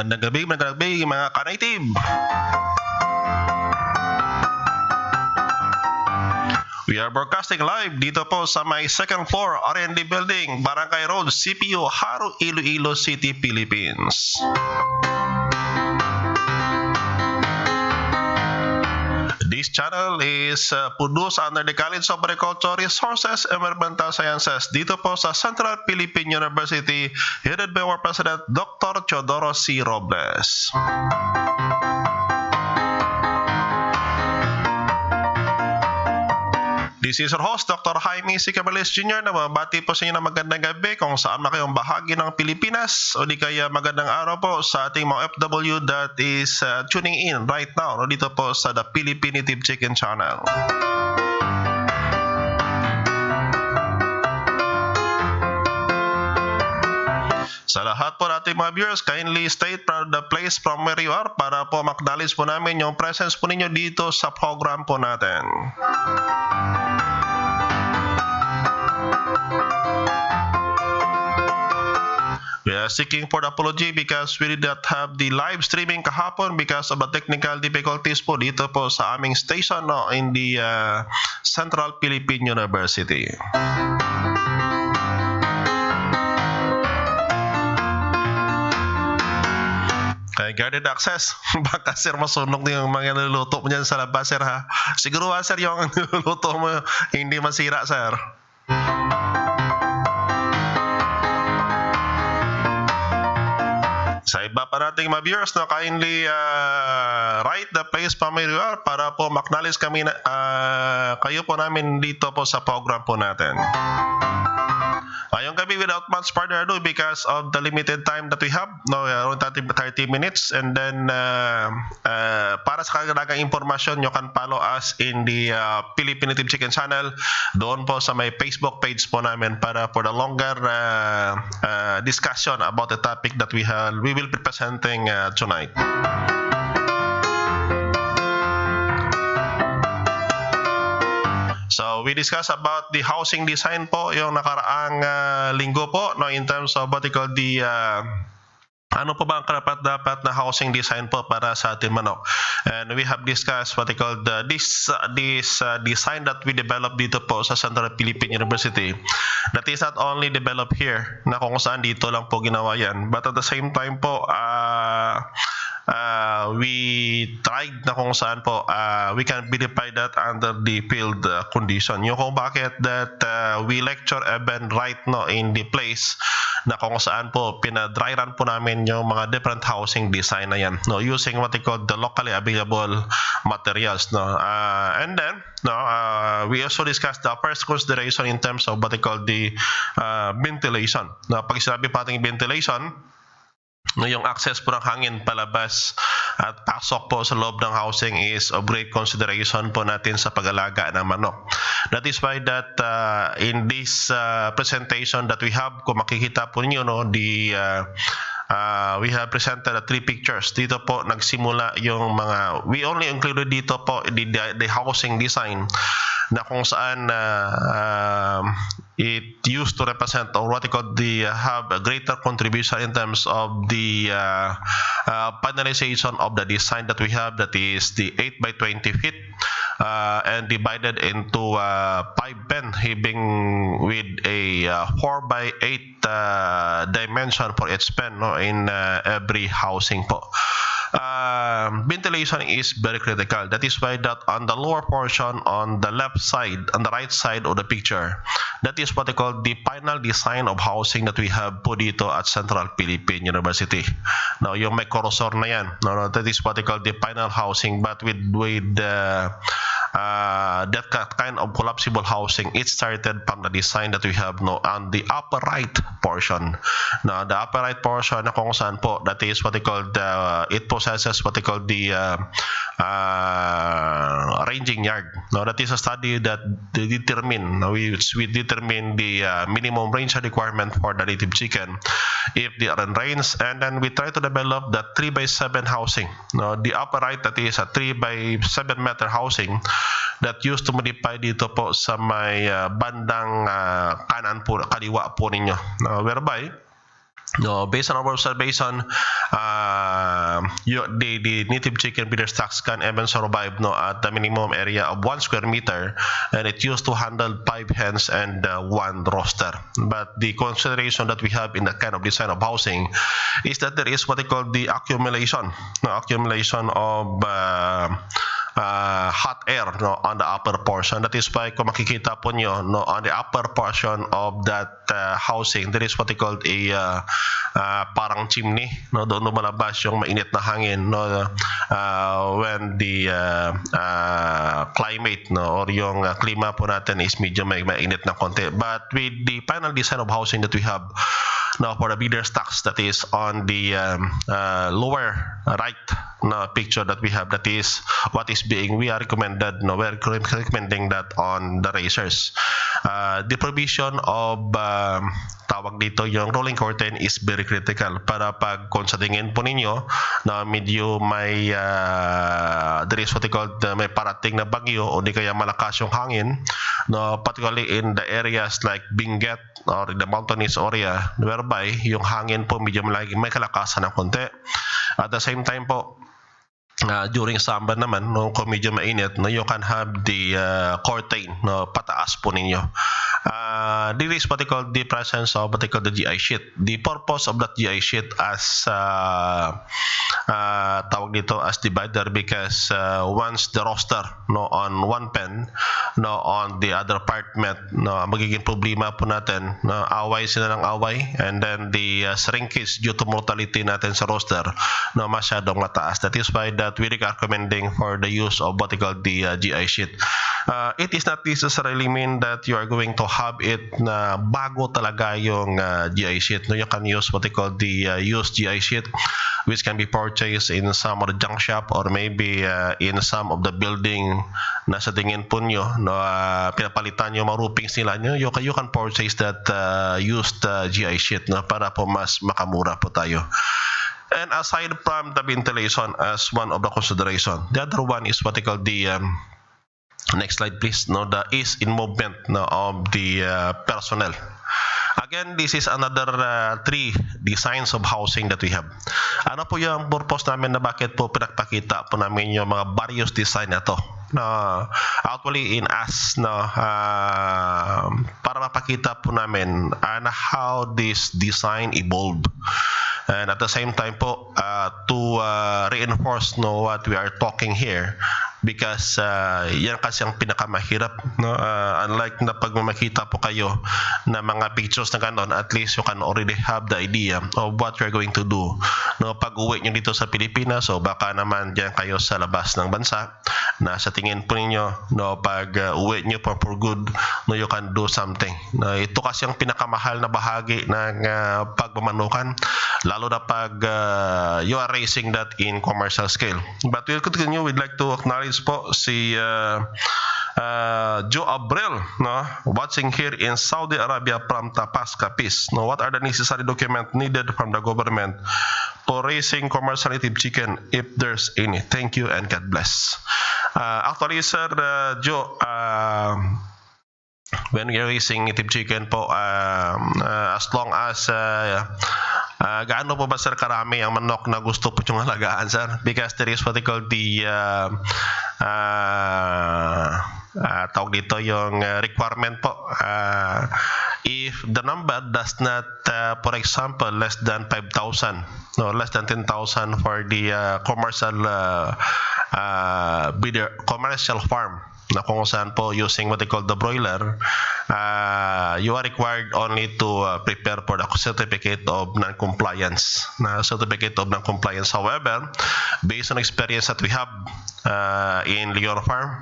magandang gabi mga ka-native. We are broadcasting live dito po sa may second floor R&D Building, Barangay Road, CPU, Haru, Iloilo City, Philippines. This channel is produced under the College of Agricultural Resources and Environmental Sciences dito po sa Central Philippine University, headed by our President Dr. Teodoro C. Robles. This is our host, Dr. Jaime C. Caballes Jr. na mabati po sa inyo ng magandang gabi kung saan na kayong bahagi ng Pilipinas o di kaya magandang araw po sa ating mga FW that is tuning in right now dito po sa The Philippine Native Chicken Channel. Sa lahat po nating mga viewers, kindly state the place from where you are para po makdalis po namin yung presence po ninyo dito sa program po natin. We are seeking for the apology because we did not have the live streaming kahapon because of the technical difficulties po dito po sa aming station in the Central Philippine University. Kaya guarded access. Baka sir masunog na yung mga niluluto mo dyan sa labas sir ha. Siguro sir yung niluluto mo hindi masira sir. Sa iba pa nating mga viewers, kindly write the place pa may you are para po maknalis kami kayo po namin dito po sa program po natin. Ngayong gabi, without much further ado, because of the limited time that we have, around 30 minutes, and then para sa kagadagang informasyon, you can follow us in the Philippine Native Chicken Channel, doon po sa may Facebook page po namin para for the longer discussion about the topic that we will be presenting tonight. So we discussed about the housing design po yung nakaraang linggo po in terms of what they call the ano po ba ang karapat-dapat na housing design po para sa ating manok. And we have discussed what they call this design that we developed dito po sa Central Philippine University. That is not only developed here na kung saan dito lang po ginawa yan, but at the same time po we tried na kung saan po we can verify that under the field condition. Yung kung bakit that we lecture even right now in the place na kung saan po pinadry run po namin yung mga different housing design na yan, using what they call the locally available materials, and then we also discussed the first consideration in terms of what they call the ventilation. Pag sinabi pa ating ventilation, yung access po ng hangin palabas at pasok po sa loob ng housing is of great consideration po natin sa pag-alaga ng manok. That is why that in this presentation that we have, kung makikita po niyo we have presented 3 pictures. Dito po nagsimula yung mga, we only included dito po the housing design na kung saan it used to represent or what they call have a greater contribution in terms of the panelization of the design that we have, that is the 8 by 20 feet and divided into 5 pen heaving with a 4 by 8 dimension for each pen in every housing po. Ventilation is very critical. That is why that on the lower portion on the left side, on the right side of the picture, that is what they call the final design of housing that we have po dito at Central Philippine University. Now, yung may cursor na yan, that is what they call the final housing, but with that kind of collapsible housing, it started from the design that we have on the upper right portion. Now, the upper right portion na kung saan po, that is what they call it possesses what they call the ranging yard. Now, that is a study that we determine the minimum range requirement for the native chicken if they are in range, and then we try to develop the 3 by 7 housing. Now, the upper right, that is a 3 by 7 meter housing that used to modify dito po sa may bandang kanan po, kaliwa po ninyo, whereby No, based on our observation, the native chicken breeder stocks can even survive no at the minimum area of 1 square meter, and it used to handle 5 hens and one rooster. But the consideration that we have in that kind of design of housing is that there is what they call the accumulation, no, accumulation of hot air no on the upper portion. That is why kung makikita po nyo no on the upper portion of that housing, there is what they call a parang chimney no, doon lumalabas yung mainit na hangin no when the climate no or yung klima po natin is medyo mainit na konti. But with the final design of housing that we have now for the breeder stocks, that is on the lower right picture that we have, that is what is being we are recommended no we're recommending that on the racers. The provision of tawag dito yung rolling curtain is very critical para pag kung sa tingin po ninyo na medyo may there is what they call may parating na bagyo o di kaya malakas yung hangin no, particularly in the areas like Benguet or the mountainous area whereby yung hangin po medyo may kalakasan ng konti. At the same time po during summer naman no, kung medyo mainit no, you can have the curtain no, pataas po ninyo. This is what they call the presence of what they call the GI sheet. The purpose of that GI sheet as tawag dito as divider, because once the roster no on one pen no on the other apartment no, magiging problema po natin no, away sila ng away, and then the shrinkage due to mortality natin sa roster no masyadong mataas. That is why that we are recommending for the use of what they call the GI sheet. It is not necessarily mean that you are going to have it na bago talaga yung GI sheet. No, you can use what they call the used GI sheet, which can be purchased in some of the junk shop or maybe in some of the building na sa tingin po nyo no, pinapalitan nyo mga roofings nila nyo, you can purchase that used GI sheet no, para po mas makamura po tayo. And aside from the ventilation as one of the consideration, the other one is what they call the next slide please no, the ease in movement no, of the personnel. Again, this is another three designs of housing that we have. Ano po yung purpose namin na bakit po pinagpakita po namin yung mga various design na to? Actually in us para mapakita po namin how this design evolved. And at the same time po to reinforce what we are talking here, because yan kasi ang pinakamahirap no, unlike na pag makita po kayo na mga pictures na gano'n, at least you can already have the idea of what you're going to do no, pag uwi nyo dito sa Pilipinas. So baka naman dyan kayo sa labas ng bansa na sa tingin po ninyo no, pag uwi nyo for good no, you can do something no, ito kasi ang pinakamahal na bahagi ng pagmamanukan, lalo na pag you are raising that in commercial scale. But we'll continue. We'd like to acknowledge po si Joe Abril no, watching here in Saudi Arabia from Tapas Capiz. No, what are the necessary documents needed from the government for raising commercial native chicken, if there's any? Thank you and God bless. Actually, Sir Joe, when you're raising native chicken po, as long as gaano po ba sir karami ang manok na gusto po yung halagaan sir? Because there is what they call the tawag dito yung requirement po. If the number does not for example less than 5,000 no, less than 10,000 for the commercial farm na kung saan po using what they call the broiler, you are required only to prepare for the certificate of non-compliance. However, based on experience that we have in Leon Farm,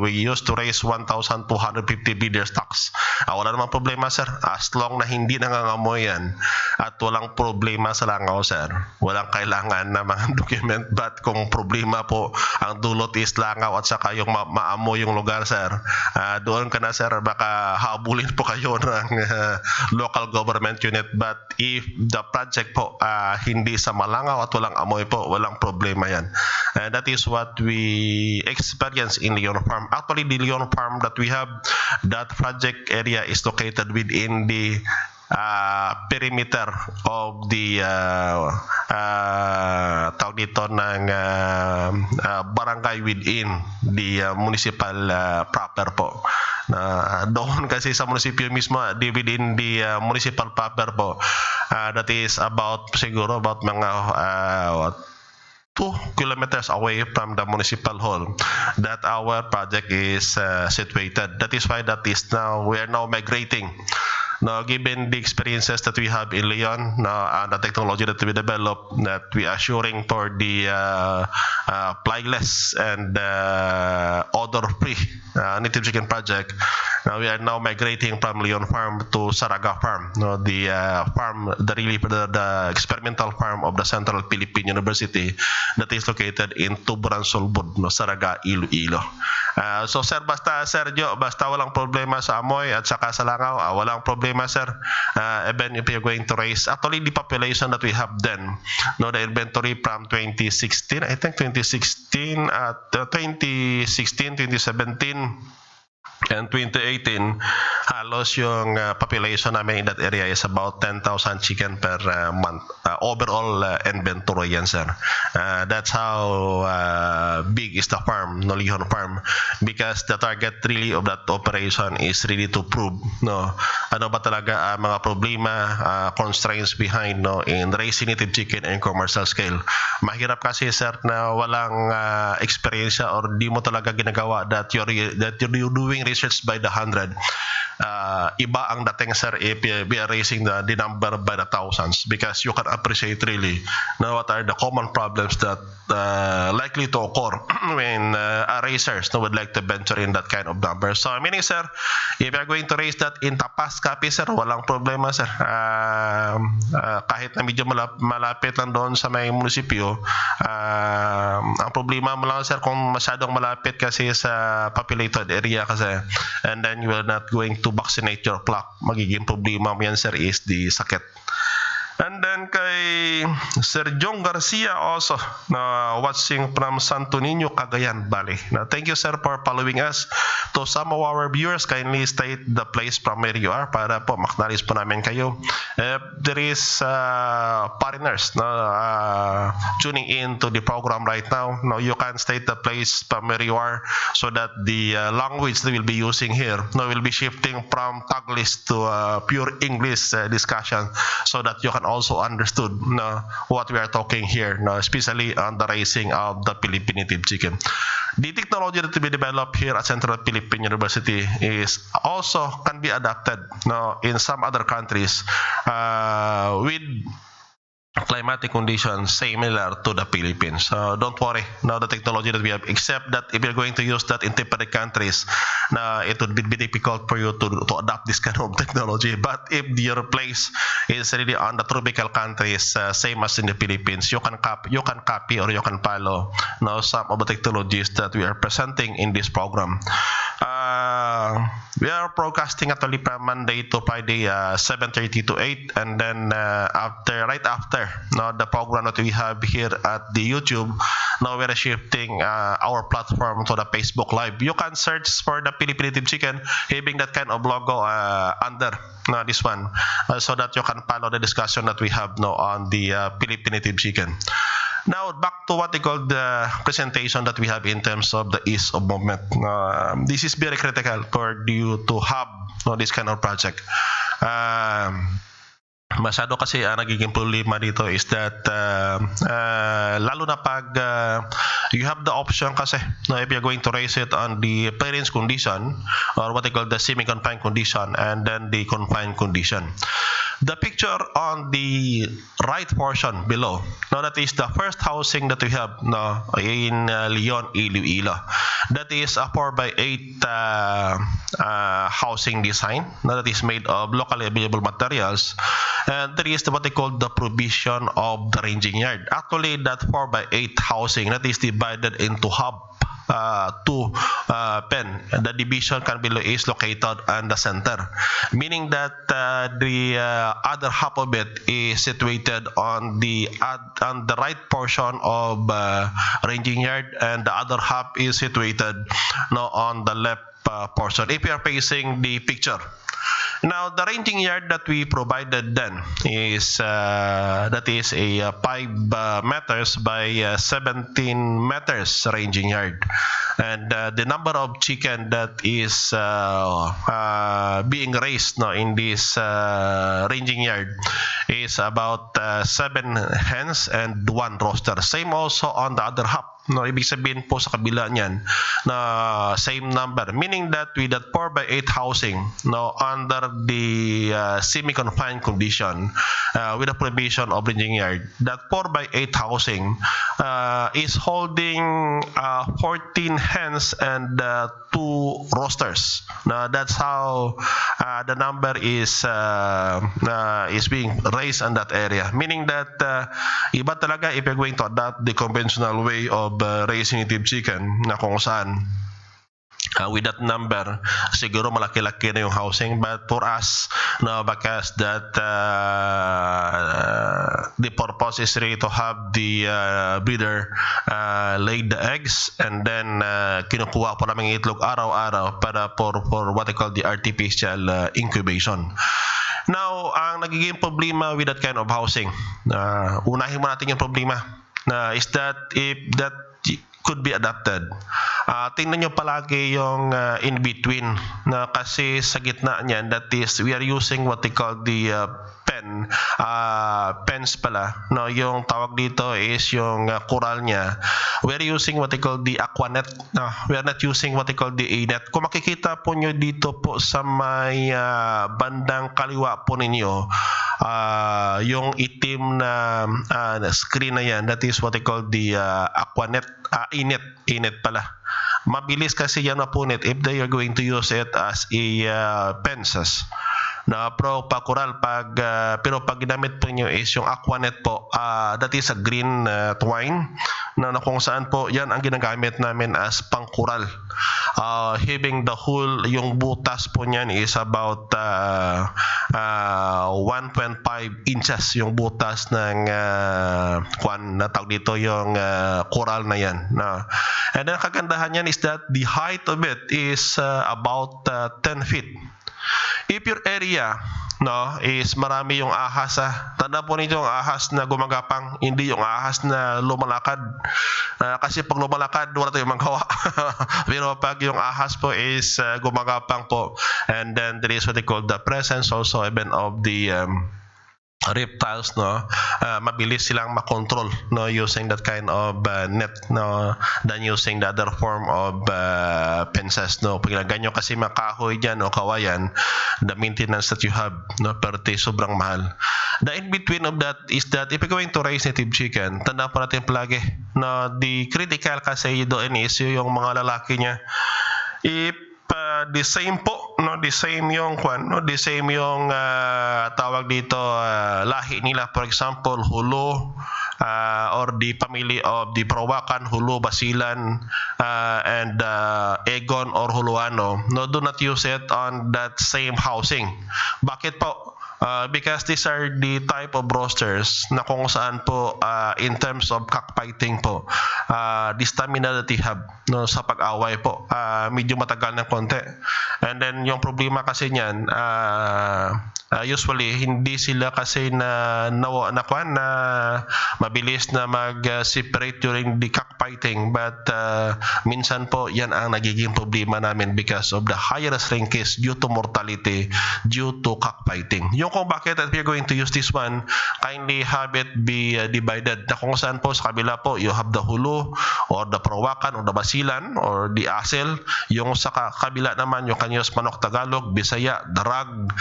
we used to raise 1,250 breeder stocks. Wala namang problema sir, as long na hindi nangangamoy yan at walang problema sa langaw sir, walang kailangan na mga document. But kung problema po ang dulot is langaw at saka yung maamoy yung lugar sir, doon ka na sir, baka habulin po kayo ng local government unit. But if the project po hindi sa malangaw at walang amoy po, walang problema yan. That is what we experience in Leon Farm. Actually, the Leon Farm that we have, that project area is located within the perimeter of the tawag dito ng barangay within the municipal proper po. Doon kasi sa munisipyo mismo, within the municipal proper po, that is about siguro about mga 2 kilometers away from the municipal hall that our project is situated. That is why we are now migrating. Now, given the experiences that we have in Leon, and the technology that we developed, that we are assuring for the flygless and odor-free native chicken project, we are now migrating from Leon Farm to Saraga Farm, the farm, the experimental farm of the Central Philippine University that is located in Tuburan, Sulbud, Saraga, Iloilo. So sir, Sergio, basta walang problema sa amoy at saka sa langaw, walang problema sir. Even if you're going to raise, actually the population that we have then, the inventory from 2016, I think 2016, 2017, and 2018, halos yung population namin in that area is about 10,000 chicken per month. Overall inventory yan, sir. That's how big is the farm, Leon Farm, because the target really of that operation is really to prove ano ba talaga mga problema, constraints behind in raising native chicken in commercial scale. Mahirap kasi, sir, na walang experience or di mo talaga ginagawa that you're doing research by the 100. Iba ang dating, sir, if we are raising the number by the thousands, because you can appreciate really what are the common problems that likely to occur when raisers would like to venture in that kind of number. So meaning, sir, if you are going to raise that in Tapas, Capi, sir, walang problema, sir. Kahit na medyo malapit lang doon sa may munisipyo, ang problema mo lang, sir, kung masyadong malapit kasi sa populated area kasi, and then you are not going to vaccinate your flock, magiging problema mo yan, sir, is the sakit. And then kay Sir Jong Garcia also watching from Santo Niño, Cagayan Valley. Now, thank you, sir, for following us. To some of our viewers, kindly state the place from where you are para po maknalis po namin kayo. If there is foreigners tuning in to the program right now, you can state the place from where you are so that the language that we'll be using here will be shifting from Tagalog to pure English discussion, so that you can also understood what we are talking here, especially on the raising of the Philippine native chicken. The technology that we develop here at Central Philippine University is also can be adapted in some other countries with climatic conditions similar to the Philippines. So don't worry, the technology that we have, except that if you're going to use that in temperate countries, it would be difficult for you to adopt this kind of technology. But if your place is really on the tropical countries, same as in the Philippines, you can copy or you can follow some of the technologies that we are presenting in this program. We are broadcasting actually from Monday to Friday, 7:30 to 8, and then right after the program that we have here at the YouTube, now we're shifting our platform to the Facebook Live. You can search for the Philippine native chicken, having that kind of logo under this one, so that you can follow the discussion that we have on the Philippine native chicken. Now, back to what they call the presentation that we have in terms of the ease of movement. This is very critical for you to have this kind of project. Masyado kasi nagiging problema dito is that lalo na pag you have the option kasi if you're going to raise it on the parents condition, or what they call the semi-confined condition, and then the confined condition. The picture on the right portion below, that is the first housing that we have in Leon, Iloilo. That is a 4x8 housing design that is made of locally available materials. And there is what they call the provision of the ranging yard. Actually, that 4x8 housing that is divided into two pen. The division can be is located on the center, meaning that the other half of it is situated on the right portion of ranging yard, and the other half is situated on the left portion. If you are facing the picture, Now, the ranging yard that we provided then is that is a 5 meters by 17 meters ranging yard, and the number of chicken that is being raised no in this ranging yard is about 7 hens and 1 rooster. Same also on the other half. No, ibig sabihin po sa kabila niyan na same number, meaning that with that 4 by 8 housing no under the semi-confined condition with the provision of ranging yard, that 4 by 8 housing is holding 14 hens and 2 roosters. Now that's how the number is being raised in that area, meaning that iba talaga if you're going to adopt the conventional way of raising native chicken na kung saan with that number siguro malaki-laki na yung housing, but for us no, because that the purpose is really to have the breeder lay the eggs and then kinukuha po namin itlog araw-araw para for what I call the artificial incubation. Now, ang nagiging problema with that kind of housing, unahin mo natin yung problema is that if that could be adapted. Tingnan nyo palagi yung in between na kasi sa gitna niyan, that is we are using what they call the pens pala no, yung tawag dito is yung coral niya. We are using what they call the aquanet. We are not using what they call the a-net. Kung makikita po nyo dito po sa may bandang kaliwa po ninyo, yung itim na screen na yan, that is what they call the aquanet, inet pala. Mabilis kasi yan mapunit if they are going to use it as a penses. Na pro pakural pero pag ginamit po niyo is yung aquanet po, that is a green twine na kung saan po yan ang ginagamit namin as pangkural. Having the whole, yung butas po niyan is about 1.5 inches yung butas ng na tawag dito yung coral na yan. And then kagandahan yan is that the height of it is about 10 feet. If your area no is marami yung ahas, tanda po ninyo yung ahas na gumagapang, hindi yung ahas na lumalakad. Kasi pag lumalakad, wala tayong magawa. Pero pag yung ahas po is gumagapang po, and then there is what they call the presence also even of the reptiles no, mabilis silang makontrol no using that kind of net no than using the other form of fences no. Pag ganyo kasi makahoy dyan o kawayan, the maintenance that you have no perte sobrang mahal. The in between of that is that if you're going to raise native chicken, tanda po natin palagi no, the critical kasi doon is yung mga lalaki niya. If the same po no, the same yung the same yung tawag dito lahi nila, for example Hulu or the family of the Prowakan, Hulu, Basilan and Egon or Huluano, no, do not use it on that same housing. Bakit po? Because these are the type of roosters na kung saan po in terms of cockfighting po, the stamina that they have no, sa pag-away po medyo matagal ng konti. And then yung problema kasi niyan, usually hindi sila kasi na mabilis na mag-separate during the cockfighting, but minsan po yan ang nagiging problema namin because of the higher shrinkage due to mortality due to cockfighting. Yung kung bakit if you're going to use this one, kindly have it be divided na kung saan po sa kabila po you have the Hulu or the Prowakan or the Basilan or the Asel, yung sa kabila naman yung kanyos Manok Tagalog, Bisaya, Darag,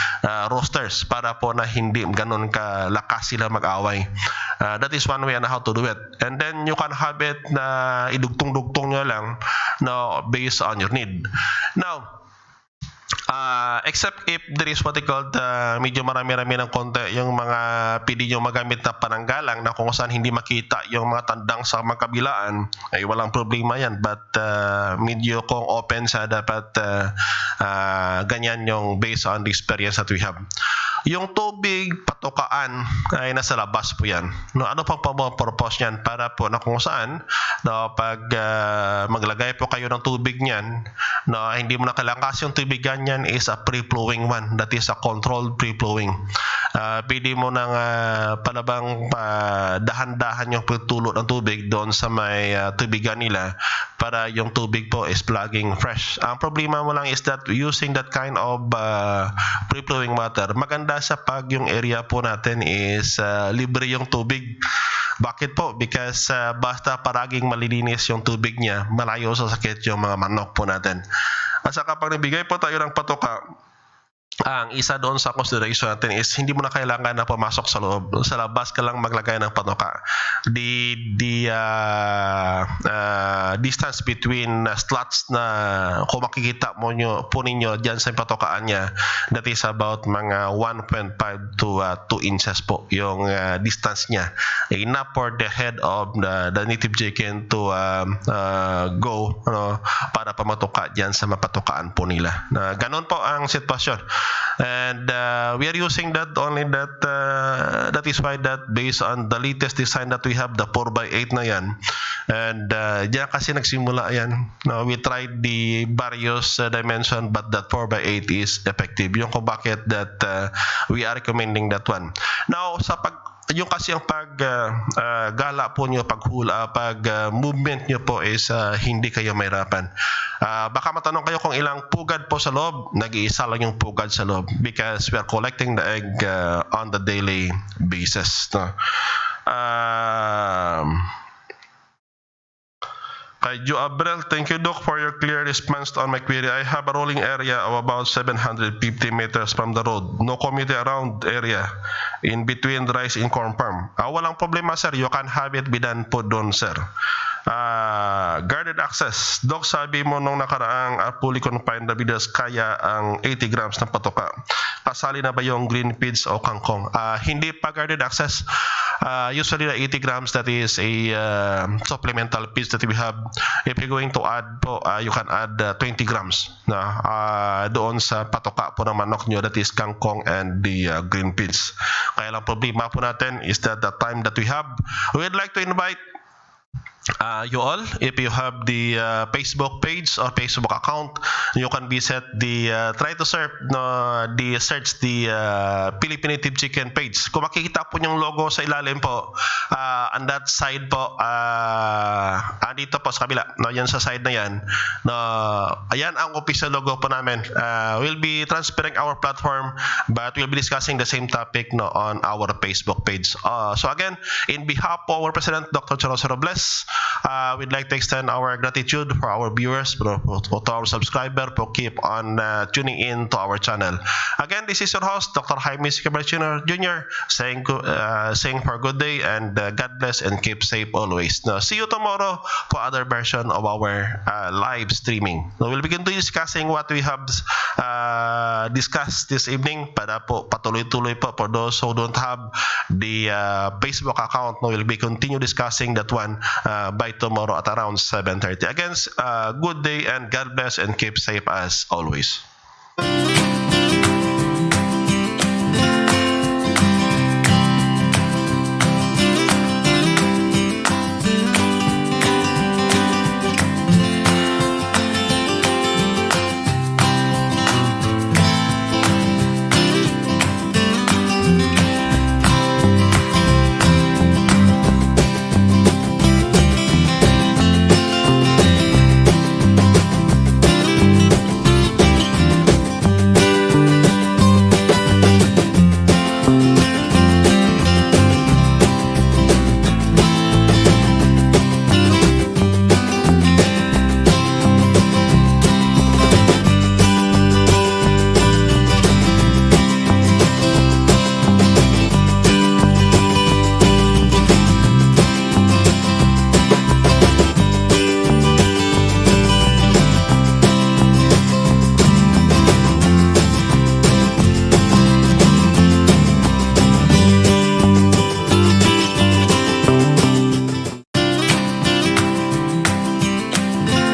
roosters, para po na hindi ganun kalakas sila mag-away. That is one way on how to do it. And then you can have it na idugtong-dugtong nyo lang no, based on your need. Now, except if there is what they call medyo marami-rami ng konti yung mga pwede nyo magamit na pananggalang na kung saan hindi makita yung mga tandang sa magkabilaan, ay walang problema yan, but medyo kung open sa dapat ganyan yung based on the experience that we have. Yung tubig patukaan ay nasa labas po yan. No, ano pang purpose niyan? Para po na kung saan no, pag maglagay po kayo ng tubig niyan, no, hindi mo nakalakas yung tubigan niya yan is a free-flowing one. That is a controlled free-flowing. Pwede mo nang palabang dahan-dahan yung pagtulo ng tubig doon sa may tubigan nila para yung tubig po is plugging fresh. Ang problema mo lang is that using that kind of free-flowing water, maganda sa pag yung area po natin is libre yung tubig. Bakit po? Because basta paraging malilinis yung tubig niya, malayo sa sakit yung mga manok po natin. At saka pag nabigay po tayo ng patoka, ang isa doon sa consideration natin is hindi mo na kailangan na pumasok sa loob. Sa labas ka lang maglagay ng patoka. The distance between slots na kung makikita mo po ninyo dyan sa patokaan niya, that is about mga 1.5 to 2 inches po yung distance niya. Enough for the head of the native chicken to go para pamatuka dyan sa mapatukaan po nila. Ganon po ang sitwasyon. And we are using that only that is why that based on the latest design that we have, the 4x8 na yan, and diyan kasi nagsimula yan. We tried the various dimension, but that 4x8 is effective. Yung kung bakit that we are recommending that one. Now sa yung kasi ang gala po nyo, pag movement nyo po is hindi kayo mahirapan. Baka matanong kayo kung ilang pugad po sa loob. Nag-iisa lang yung pugad sa loob because we are collecting the egg on the daily basis. Kay Joe Abrel, thank you, Doc, for your clear response on my query. I have a rolling area of about 750 meters from the road. No community around area in between the rice and corn farm. Walang problema, sir. You can have it bidan po doon, sir. Guarded access. Doc, sabi mo nung nakaraang fully confined na bidas kaya ang 80 grams ng patoka. Kasali na ba yung green peas o kangkong? Hindi pa guarded access. Usually the 80 grams, that is a supplemental peas that we have. If you're going to add po, you can add 20 grams na doon sa patoka po ng manok nyo, that is kangkong and the green peas. Kaya lang problema po natin is that the time that we have, we'd like to invite you all, if you have the Facebook page or Facebook account, you can visit the try to search the Philippine native chicken page. Kung makikita po yung logo sa ilalim po, on that side po, dito po sa kabila, yan sa side na yan, ayan ang official logo po namin. We'll be transferring our platform, but we'll be discussing the same topic on our Facebook page. So again, in behalf of our President, Dr. Charles Robles, we'd like to extend our gratitude for our viewers, to our subscriber, for keep on tuning in to our channel. Again, this is your host, Dr. Jaime Sicabar Jr., saying for good day and God bless and keep safe always. Now, see you tomorrow for other version of our live streaming. Now, we'll begin to discussing what we have discussed this evening para po patuloy-tuloy po for those who don't have the Facebook account. Now, we'll be continue discussing that one by tomorrow at around 7:30. Again, good day and God bless and keep safe as always.